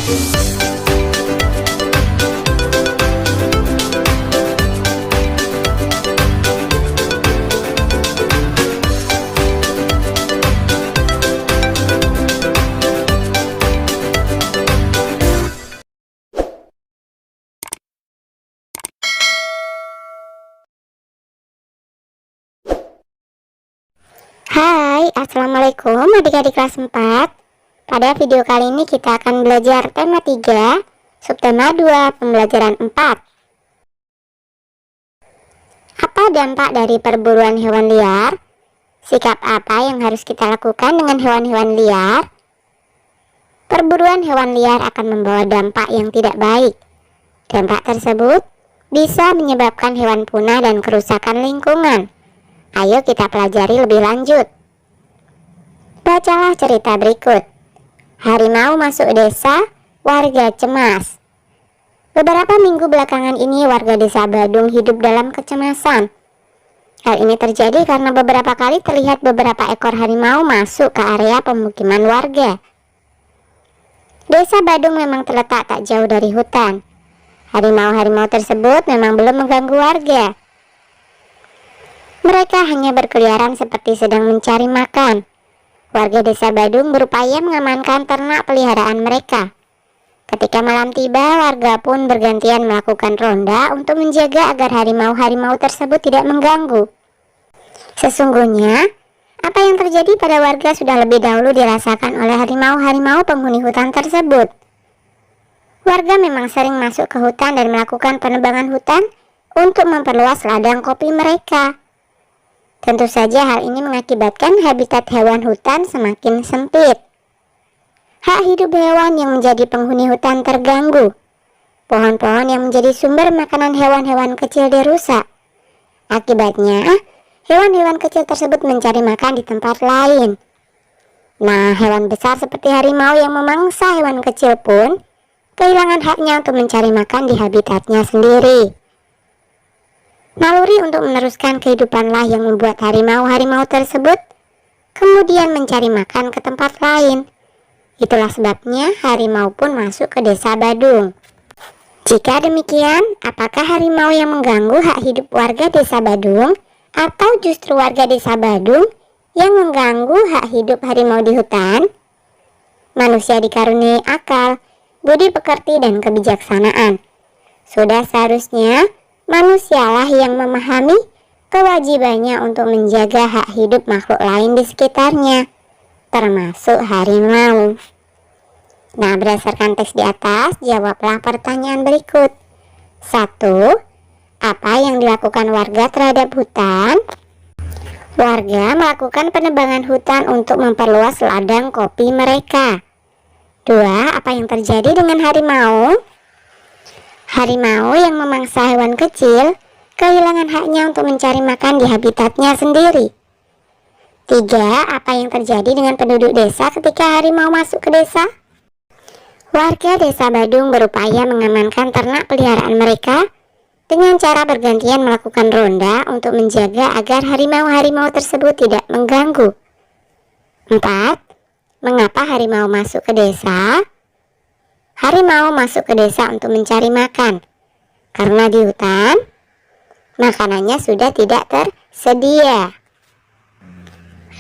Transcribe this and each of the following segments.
Hai, assalamualaikum adik-adik kelas 4. Pada video kali ini kita akan belajar tema 3, subtema 2, pembelajaran 4. Apa dampak dari perburuan hewan liar? Sikap apa yang harus kita lakukan dengan hewan-hewan liar? Perburuan hewan liar akan membawa dampak yang tidak baik. Dampak tersebut bisa menyebabkan hewan punah dan kerusakan lingkungan. Ayo kita pelajari lebih lanjut. Bacalah cerita berikut. Harimau masuk desa, warga cemas. Beberapa minggu belakangan ini warga desa Badung hidup dalam kecemasan. Hal ini terjadi karena beberapa kali terlihat beberapa ekor harimau masuk ke area pemukiman warga. Desa Badung memang terletak tak jauh dari hutan. Harimau-harimau tersebut memang belum mengganggu warga. Mereka hanya berkeliaran seperti sedang mencari makan. Warga desa Badung berupaya mengamankan ternak peliharaan mereka. Ketika malam tiba, warga pun bergantian melakukan ronda untuk menjaga agar harimau-harimau tersebut tidak mengganggu. Sesungguhnya, apa yang terjadi pada warga sudah lebih dahulu dirasakan oleh harimau-harimau penghuni hutan tersebut. Warga memang sering masuk ke hutan dan melakukan penebangan hutan untuk memperluas ladang kopi mereka. Tentu saja hal ini mengakibatkan habitat hewan hutan semakin sempit. Hak hidup hewan yang menjadi penghuni hutan terganggu. Pohon-pohon yang menjadi sumber makanan hewan-hewan kecil dirusak. Akibatnya, hewan-hewan kecil tersebut mencari makan di tempat lain. Nah, hewan besar seperti harimau yang memangsa hewan kecil pun kehilangan haknya untuk mencari makan di habitatnya sendiri. Naluri untuk meneruskan kehidupanlah yang membuat harimau-harimau tersebut kemudian mencari makan ke tempat lain. Itulah sebabnya harimau pun masuk ke desa Badung. Jika demikian, apakah harimau yang mengganggu hak hidup warga desa Badung atau justru warga desa Badung yang mengganggu hak hidup harimau di hutan? Manusia dikaruniai akal, budi pekerti dan kebijaksanaan. Sudah seharusnya manusialah yang memahami kewajibannya untuk menjaga hak hidup makhluk lain di sekitarnya, termasuk harimau. Nah, berdasarkan teks di atas, jawablah pertanyaan berikut. 1. Apa yang dilakukan warga terhadap hutan? Warga melakukan penebangan hutan untuk memperluas ladang kopi mereka. 2. Apa yang terjadi dengan harimau? Harimau yang memangsa hewan kecil kehilangan haknya untuk mencari makan di habitatnya sendiri. 3. Apa yang terjadi dengan penduduk desa ketika harimau masuk ke desa? Warga desa Badung berupaya mengamankan ternak peliharaan mereka dengan cara bergantian melakukan ronda untuk menjaga agar harimau-harimau tersebut tidak mengganggu. 4. Mengapa harimau masuk ke desa? Harimau masuk ke desa untuk mencari makan, karena di hutan, makanannya sudah tidak tersedia.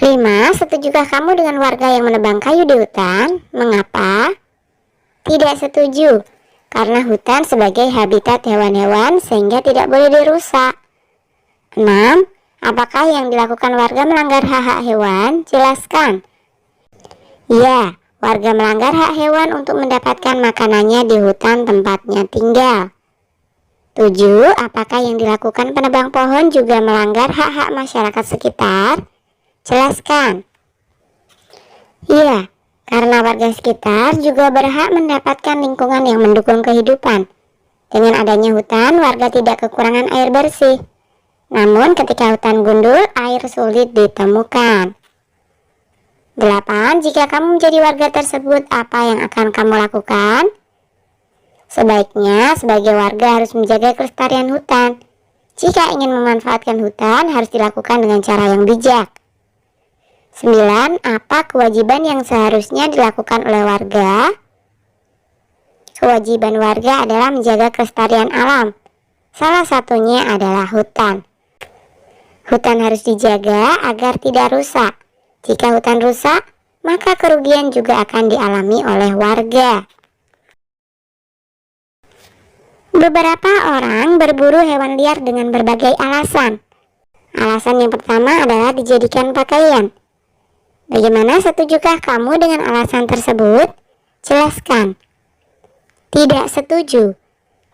5. Setujukah kamu dengan warga yang menebang kayu di hutan? Mengapa? Tidak setuju, karena hutan sebagai habitat hewan-hewan sehingga tidak boleh dirusak. 6. Apakah yang dilakukan warga melanggar hak-hak hewan? Jelaskan. Ya. Warga melanggar hak hewan untuk mendapatkan makanannya di hutan tempatnya tinggal. 7. Apakah yang dilakukan penebang pohon juga melanggar hak-hak masyarakat sekitar? Jelaskan. Ya, karena warga sekitar juga berhak mendapatkan lingkungan yang mendukung kehidupan. Dengan adanya hutan, warga tidak kekurangan air bersih. Namun ketika hutan gundul, air sulit ditemukan. 8. Jika kamu menjadi warga tersebut, apa yang akan kamu lakukan? Sebaiknya, sebagai warga harus menjaga kelestarian hutan. Jika ingin memanfaatkan hutan, harus dilakukan dengan cara yang bijak. 9. Apa kewajiban yang seharusnya dilakukan oleh warga? kewajiban warga adalah menjaga kelestarian alam. Salah satunya adalah hutan. Hutan harus dijaga agar tidak rusak. Jika hutan rusak, maka kerugian juga akan dialami oleh warga. Beberapa orang berburu hewan liar dengan berbagai alasan. Alasan yang pertama adalah dijadikan pakaian. Bagaimana, setujukah kamu dengan alasan tersebut? Jelaskan. Tidak setuju,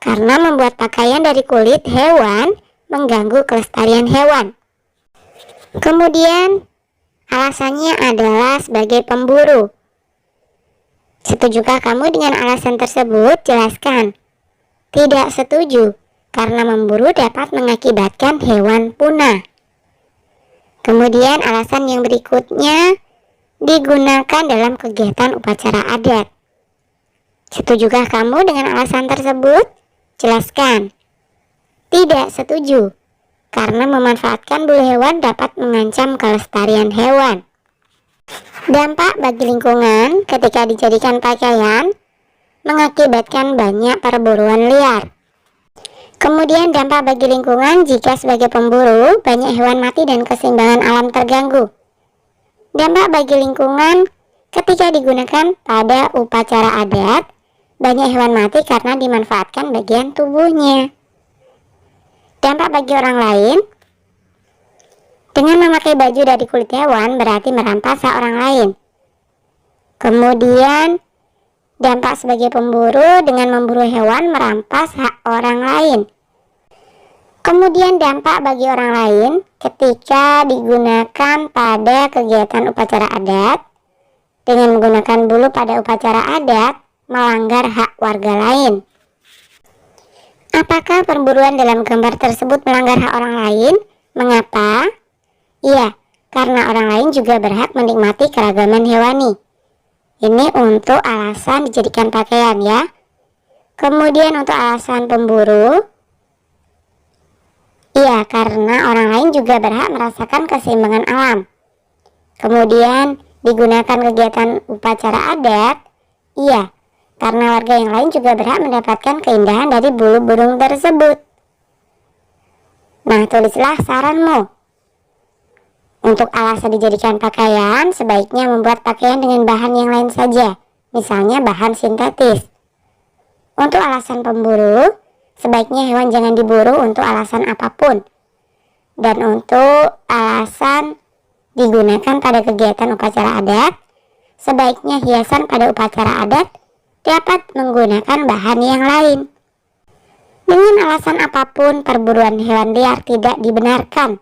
karena membuat pakaian dari kulit hewan mengganggu kelestarian hewan. Kemudian, alasannya adalah sebagai pemburu. Setujukah kamu dengan alasan tersebut? Jelaskan. Tidak setuju, karena memburu dapat mengakibatkan hewan punah. Kemudian alasan yang berikutnya, digunakan dalam kegiatan upacara adat. Setujukah kamu dengan alasan tersebut? Jelaskan. Tidak setuju, karena memanfaatkan bulu hewan dapat mengancam kelestarian hewan. Dampak bagi lingkungan ketika dijadikan pakaian mengakibatkan banyak perburuan liar. Kemudian dampak bagi lingkungan jika sebagai pemburu banyak hewan mati dan keseimbangan alam terganggu. Dampak bagi lingkungan ketika digunakan pada upacara adat, banyak hewan mati karena dimanfaatkan bagian tubuhnya. Dampak bagi orang lain, dengan memakai baju dari kulit hewan berarti merampas hak orang lain. Kemudian dampak sebagai pemburu, dengan memburu hewan merampas hak orang lain. Kemudian dampak bagi orang lain ketika digunakan pada kegiatan upacara adat, dengan menggunakan bulu pada upacara adat melanggar hak warga lain. Apakah perburuan dalam gambar tersebut melanggar hak orang lain? Mengapa? Iya, karena orang lain juga berhak menikmati keragaman hewani. Ini untuk alasan dijadikan pakaian ya. Kemudian untuk alasan pemburu, iya, karena orang lain juga berhak merasakan keseimbangan alam. Kemudian digunakan kegiatan upacara adat, iya, karena warga yang lain juga berhak mendapatkan keindahan dari bulu burung tersebut. Nah, tulislah saranmu. Untuk alasan dijadikan pakaian, sebaiknya membuat pakaian dengan bahan yang lain saja, misalnya bahan sintetis. Untuk alasan pemburu, sebaiknya hewan jangan diburu untuk alasan apapun. Dan untuk alasan digunakan pada kegiatan upacara adat, sebaiknya hiasan pada upacara adat dapat menggunakan bahan yang lain. Dengan alasan apapun, perburuan hewan liar tidak dibenarkan.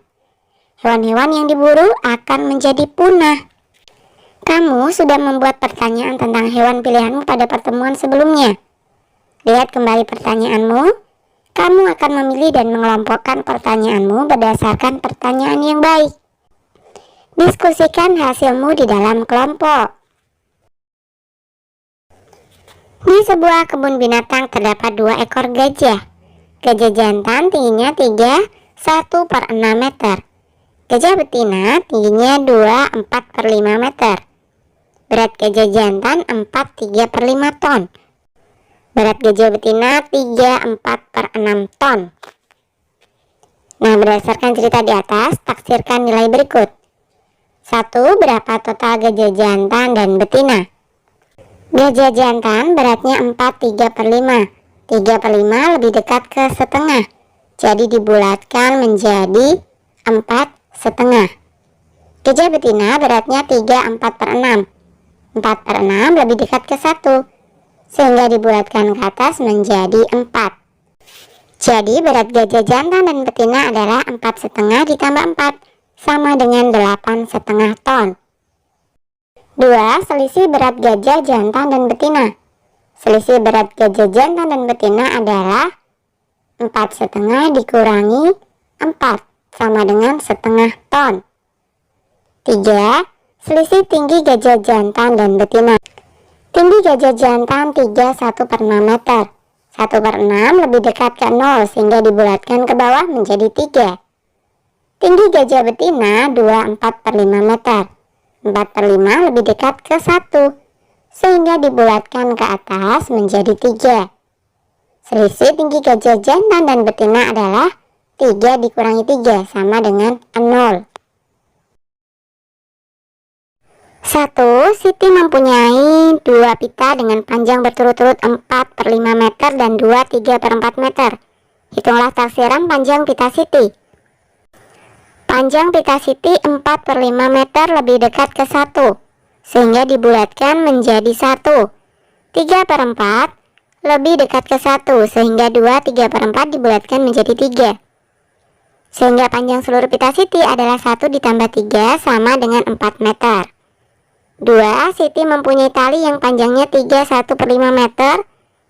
Hewan-hewan yang diburu akan menjadi punah. Kamu sudah membuat pertanyaan tentang hewan pilihanmu pada pertemuan sebelumnya. Lihat kembali pertanyaanmu. Kamu akan memilih dan mengelompokkan pertanyaanmu berdasarkan pertanyaan yang baik. Diskusikan hasilmu di dalam kelompok. Di sebuah kebun binatang terdapat 2 ekor gajah. Gajah jantan tingginya 1/6 meter. Gajah betina tingginya 4/5 meter. Berat gajah jantan 3/5 ton. Berat gajah betina 4/6 ton. Nah, berdasarkan cerita di atas, taksirkan nilai berikut. 1. Berapa total gajah jantan dan betina? Gajah jantan beratnya 3/5. 3/5 lebih dekat ke setengah, jadi dibulatkan menjadi 4/2. Gajah betina beratnya 4/6. 4/6 lebih dekat ke 1, sehingga dibulatkan ke atas menjadi 4. Jadi berat gajah jantan dan betina adalah 4/2 ditambah 4, sama dengan 8/2 ton. 2. Selisih berat gajah jantan dan betina. Selisih berat gajah jantan dan betina adalah 4/2 dikurangi 4, sama dengan 1/2 ton. 3. Selisih tinggi gajah jantan dan betina. Tinggi gajah jantan 1/6 meter. 1/6 lebih dekat ke 0, sehingga dibulatkan ke bawah menjadi 3. Tinggi gajah betina 4/5 meter. 4/5 lebih dekat ke 1, sehingga dibulatkan ke atas menjadi 3. Selisih tinggi gajah jantan dan betina adalah 3 dikurangi 3 sama dengan 0. 1. Siti mempunyai 2 pita dengan panjang berturut-turut 4/5 meter dan 2 3/4 meter. Hitunglah taksiran panjang pita Siti. Panjang pita Siti 4/5 meter lebih dekat ke 1, sehingga dibulatkan menjadi 1. 3/4 lebih dekat ke 1, sehingga 2 3/4 dibulatkan menjadi 3. Sehingga panjang seluruh pita Siti adalah 1 ditambah 3 sama dengan 4 meter. 2. Siti mempunyai tali yang panjangnya 3 1/5 meter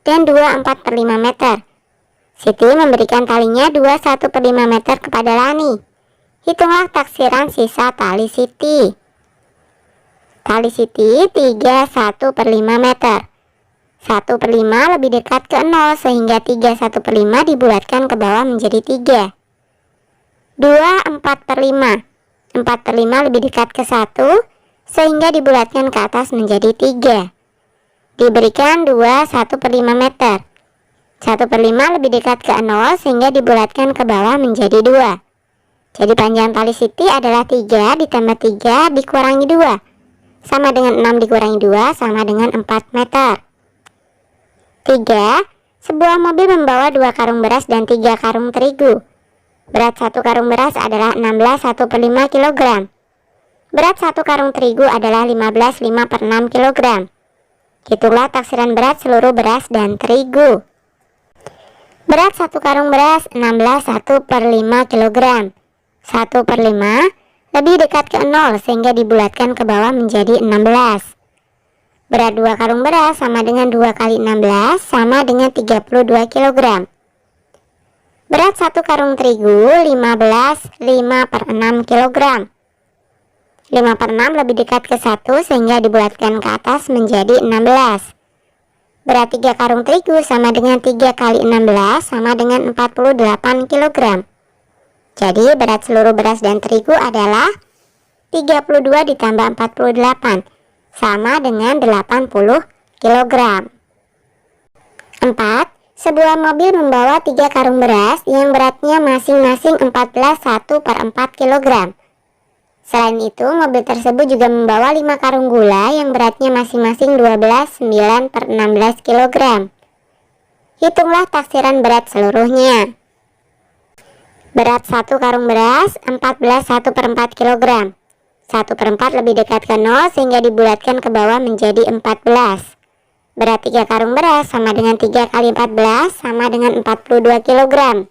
dan 2 4/5 meter. Siti memberikan talinya 2 1/5 meter kepada Lani. Hitunglah taksiran sisa tali Siti. Tali Siti 3 1/5 meter. 1/5 lebih dekat ke 0, sehingga 3 1/5 dibulatkan ke bawah menjadi 3. 2 4/5. 4/5 lebih dekat ke 1, sehingga dibulatkan ke atas menjadi 3. Diberikan 2 1/5 meter. 1/5 lebih dekat ke 0, sehingga dibulatkan ke bawah menjadi 2. Jadi panjang tali Siti adalah 3 ditambah 3 dikurangi 2, sama dengan 6 dikurangi 2 sama dengan 4 meter. 3. Sebuah mobil membawa 2 karung beras dan 3 karung terigu. Berat 1 karung beras adalah 16 1/5 kg. Berat 1 karung terigu adalah 15 5/6 kg. Hitunglah taksiran berat seluruh beras dan terigu. Berat 1 karung beras 16 1/5 kg. 1/5 lebih dekat ke 0, sehingga dibulatkan ke bawah menjadi 16. Berat 2 karung beras sama dengan 2 kali 16 sama dengan 32 kg. Berat 1 karung terigu 15 5/6 kg. 5/6 lebih dekat ke 1, sehingga dibulatkan ke atas menjadi 16. Berat 3 karung terigu sama dengan 3 kali 16 sama dengan 48 kg. Jadi berat seluruh beras dan terigu adalah 32 ditambah 48 sama dengan 80 kg. 4. Sebuah mobil membawa 3 karung beras yang beratnya masing-masing 14 1/4 kg. Selain itu, mobil tersebut juga membawa 5 karung gula yang beratnya masing-masing 12 9/16 kg. Hitunglah taksiran berat seluruhnya. Berat 1 karung beras 14 1/4 kg. 1/4 lebih dekat ke 0, sehingga dibulatkan ke bawah menjadi 14. Berat 3 karung beras sama dengan 3 kali 14 sama dengan 42 kg.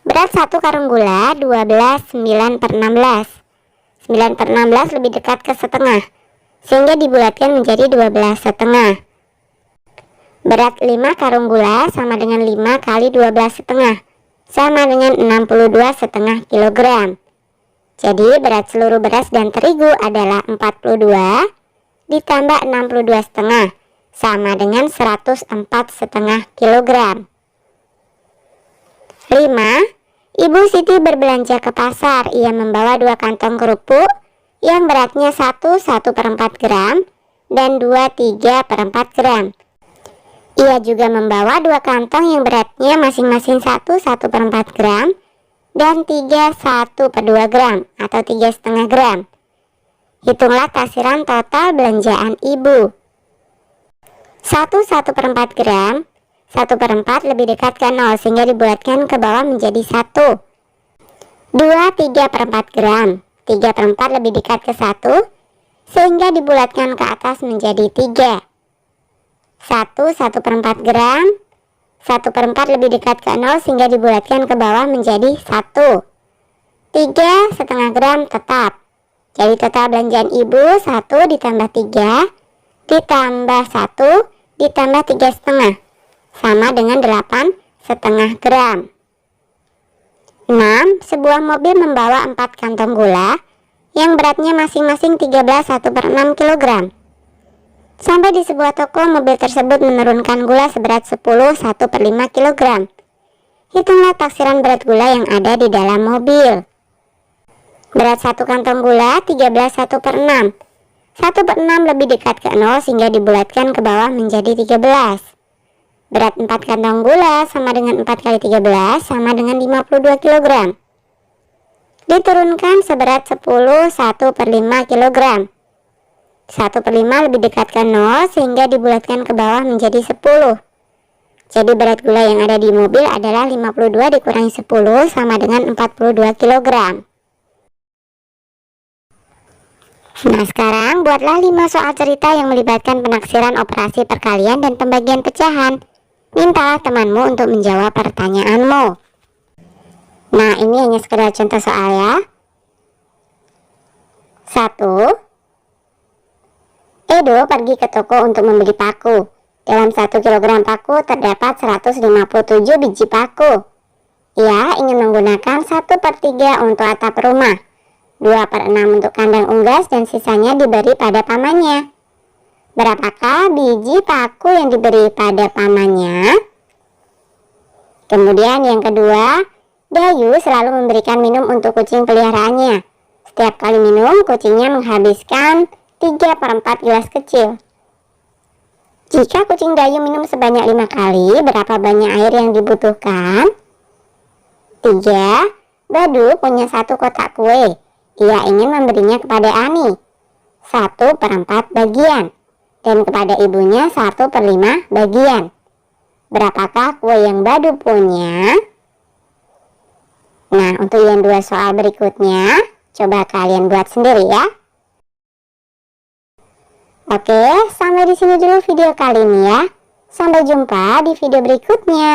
Berat 1 karung gula 12 9/16. 9/16 lebih dekat ke setengah, sehingga dibulatkan menjadi 12,5. Berat 5 karung gula sama dengan 5 kali 12,5 sama dengan 62,5 kg. Jadi berat seluruh beras dan terigu adalah 42 ditambah 62,5 sama dengan 104,5 kg. 5. Ibu Siti berbelanja ke pasar. Ia membawa 2 kantong kerupuk yang beratnya 1 1/4 gram dan 2 3/4 gram. Ia juga membawa 2 kantong yang beratnya masing-masing 1 1/4 gram dan 3 1/2 gram atau 3,5 gram. Hitunglah taksiran total belanjaan ibu. 1 1/4 gram, 1/4 lebih dekat ke 0, sehingga dibulatkan ke bawah menjadi 1. 2 3/4 gram, 3/4 lebih dekat ke 1, sehingga dibulatkan ke atas menjadi 3. 1 1/4 gram, 1/4 lebih dekat ke 0, sehingga dibulatkan ke bawah menjadi 1. 3,5 gram tetap. Jadi total belanjaan ibu 1 ditambah 3 ditambah 1 ditambah 3,5 sama dengan 8,5 gram. 6. Sebuah mobil membawa 4 kantong gula yang beratnya masing-masing 13 1/6 kg. Sampai di sebuah toko, mobil tersebut menurunkan gula seberat 10 1/5 kg. Hitunglah taksiran berat gula yang ada di dalam mobil. Berat 1 kantong gula 13 1/6. 1/6 lebih dekat ke 0 sehingga dibulatkan ke bawah menjadi 13. Berat 4 kantong gula sama dengan 4 kali 13 sama dengan 52 kg. Diturunkan seberat 10 1/5 kg. 1/5 lebih dekat ke 0 sehingga dibulatkan ke bawah menjadi 10. Jadi berat gula yang ada di mobil adalah 52 dikurangi 10 sama dengan 42 kg. Nah, sekarang buatlah 5 soal cerita yang melibatkan penaksiran operasi perkalian dan pembagian pecahan. Mintalah temanmu untuk menjawab pertanyaanmu. Nah, ini hanya sekedar contoh soal ya. 1. Edo pergi ke toko untuk membeli paku. Dalam 1 kg paku terdapat 157 biji paku. Ia ingin menggunakan 1/3 untuk atap rumah, 2/6 untuk kandang unggas, dan sisanya diberi pada pamannya. Berapakah biji paku yang diberi pada pamannya? Kemudian yang kedua, Dayu selalu memberikan minum untuk kucing peliharaannya. Setiap kali minum, kucingnya menghabiskan 3/4 gelas kecil. Jika kucing Dayu minum sebanyak 5 kali, berapa banyak air yang dibutuhkan? 3. Badu punya 1 kotak kue. Ia ingin memberinya kepada Ani 1/4 bagian, dan kepada ibunya 1/5 bagian. Berapakah kue yang Badu punya? Nah, untuk yang 2 soal berikutnya, coba kalian buat sendiri ya. Oke, sampai di sini dulu video kali ini ya. Sampai jumpa di video berikutnya.